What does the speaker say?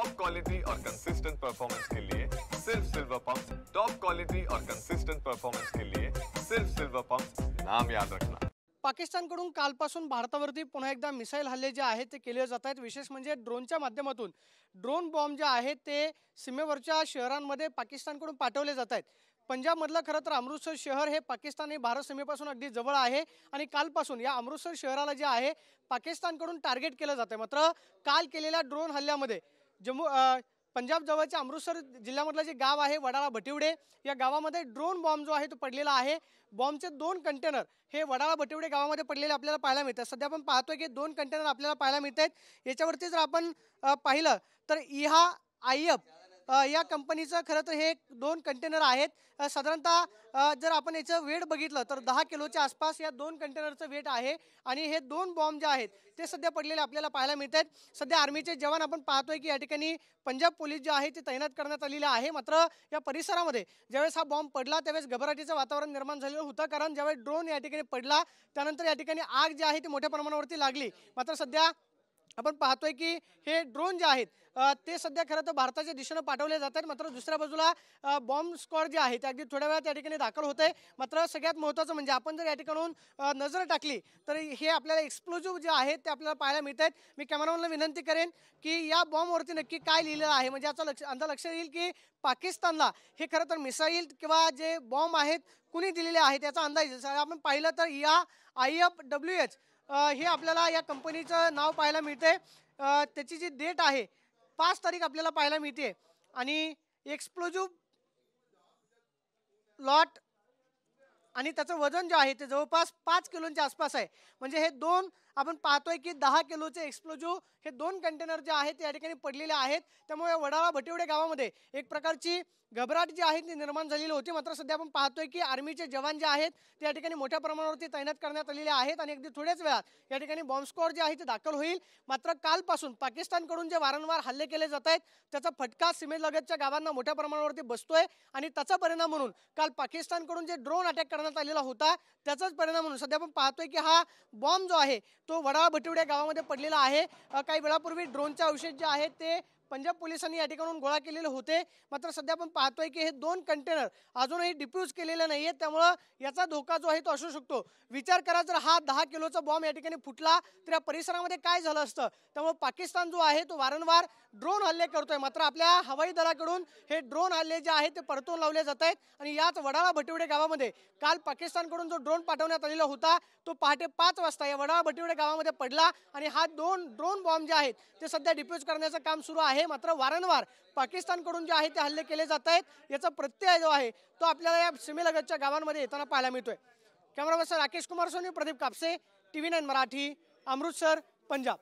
Top quality और consistent performance के लिए सिर्फ सिल्वर पंप। टॉप क्वालिटी और कंसिस्टेंट परफॉर्मेंस के लिए सिर्फ सिल्वर पंप, नाम याद रखना। पाकिस्तानकडून कालपासून भारतावरती पुन्हा एकदा मिसाईल हल्ले जे आहेत ते केले जात आहेत। विशेष म्हणजे ड्रोनच्या माध्यमातून ड्रोन बॉम्ब जे आहेत ते सीमेवरच्या शहरांमध्ये पाकिस्तानकडून पाठवले जात आहेत। पंजाबमधलं खरं तर अमृतसर शहर हे पाकिस्तान आणि भारत सीमेपासून अगदी जवळ आहे आणि कालपासून या अमृतसर शहराला जे आहे पाकिस्तानकडून टार्गेट केलं जातं। मात्र काल केलेल्या ड्रोन हल्ल्यामध्ये पंजाब जवळच्या अमृतसर जिल्ह्यामधलं जे गाव आहे वडाळा भटिवडे या गावामध्ये ड्रोन बॉम्ब जो आहे तो पडलेला आहे। बॉम्बचे 2 कंटेनर हे वडाळा भटिवडे गावामध्ये पडलेले आपल्याला पाहायला मिळतात। सध्या आपण पाहतोय की 2 कंटेनर आपल्याला पाहायला मिळतात। याच्यावरती जर आपण पाहिलं तर इहा आयएफ या कंपनीचं खरं तर हे 2 कंटेनर आहेत। साधारणतः जर आपण याचं वेट बघितलं तर 10 किलोच्या आसपास या 2 कंटेनरचं वेट आहे आणि हे 2 बॉम्ब जे आहेत ते सध्या पडलेले आपल्याला पाहायला मिळतात। सध्या आर्मीचे जवान आपण पाहतोय की या ठिकाणी पंजाब पोलीस जे आहे ते तैनात करण्यात आलेले आहे। मात्र या परिसरामध्ये ज्यावेळेस हा बॉम्ब पडला त्यावेळेस घबराटीचं वातावरण निर्माण झालेलं होतं, कारण ज्यावेळेस ड्रोन या ठिकाणी पडला त्यानंतर या ठिकाणी आग जी आहे ती मोठ्या प्रमाणावरती लागली। मात्र सध्या आपण पाहतोय की हे ड्रोन जे आहेत ते सध्या खरं तर भारताच्या दिशेने पाठवले जात आहेत। मात्र दुसऱ्या बाजूला बॉम्ब स्क्वॉड जे आहे ते अगदी थोड्या वेळात या ठिकाणी दाखल होते। मात्र सगळ्यात महत्त्वाचं म्हणजे आपण जर या ठिकाणून नजर टाकली तर हे आपल्याला एक्सप्लोजिव्ह जे आहेत ते आपल्याला पाहायला मिळतात। मी कॅमेरामॅनला विनंती करेन की या बॉम्बवरती नक्की काय लिहिलेलं आहे, म्हणजे याचा अंदाज लक्षात येईल की पाकिस्तानला हे खरं तर मिसाईल किंवा जे बॉम्ब आहेत कुणी दिलेले आहेत याचा अंदाज येईल। आपण पाहिलं तर या IFWH हे आपल्याला या कंपनीचं नाव पाहायला मिळते। त्याची जी डेट आहे 5 तारीख आपल्याला पाहायला मिळते आणि एक्सप्लोजिव्ह लॉट आणि त्याचं वजन जे आहे ते जवळपास 5 किलोच्या आसपास आहे। म्हणजे हे 2 आपण पाहतोय की 10 किलोचे एक्सप्लोजिव्ह हे 2 कंटेनर जे आहेत या ठिकाणी पडलेले आहेत। त्यामुळे वडाळा भटिवडे गावामध्ये एक प्रकारची घबराट जी आहे ती निर्माण झालेली होती। मात्र सध्या आपण पाहतोय की आर्मीचे जवान जे आहेत ते या ठिकाणी मोठ्या प्रमाणावरती तैनात करण्यात आलेले आहेत आणि अगदी थोड्याच वेळात या ठिकाणी बॉम्ब स्क्वॉड जे आहे ते दाखल होईल। मात्र कालपासून पाकिस्तानकडून जे वारंवार हल्ले केले जात आहेत त्याचा फटका सीमेलगतच्या गावांना मोठ्या प्रमाणावरती बसतोय आणि त्याचा परिणाम म्हणून काल पाकिस्तानकडून जे ड्रोन अटॅक करण्यात आलेला होता त्याचाच परिणाम म्हणून सध्या आपण पाहतोय की हा बॉम्ब जो आहे तो वडाळा भटिवडे गावामध्ये पडलेला आहे। काही वेळापूर्वी ड्रोनचे अवशेष जे आहेत ते पंजाब पोलिसांनी या ठिकाणून गोळा केलेले होते। मात्र सध्या आपण पाहतोय की हे 2 कंटेनर अजूनही डिफ्यूज केलेले नाही आहेत, त्यामुळे याचा धोका जो आहे तो असू शकतो। विचार करा जर हा 10 किलोचा बॉम्ब या ठिकाणी फुटला तर या परिसरामध्ये काय झालं असतं। त्यामुळे पाकिस्तान जो आहे तो वारंवार ड्रोन हल्ले करतोय। मात्र आपल्या हवाई दलाकडून हे ड्रोन हल्ले जे आहेत ते परतवून लावले जात आहेत आणि याच वडाळा भटिवडे गावामध्ये काल पाकिस्तानकडून जो ड्रोन पाठवण्यात आलेला होता तो पहाटे 5 वाजता या वडाळा भटिवडे गावामध्ये पडला आणि हा 2 ड्रोन बॉम्ब जे आहेत ते सध्या डिफ्यूज करण्याचं काम सुरू आहे। मात्र वारंवार पाकिस्तानकडून जे आहे ते हल्ले केले जात आहेत याचा प्रत्यय जो आहे तो आपल्याला या सीमेलगतच्या गावांमध्ये येताना पाहायला मिळतोय। Cameraman Rakesh Kumar Soni, Pradeep Kapse, TV9 Marathi, Amritsar, Punjab.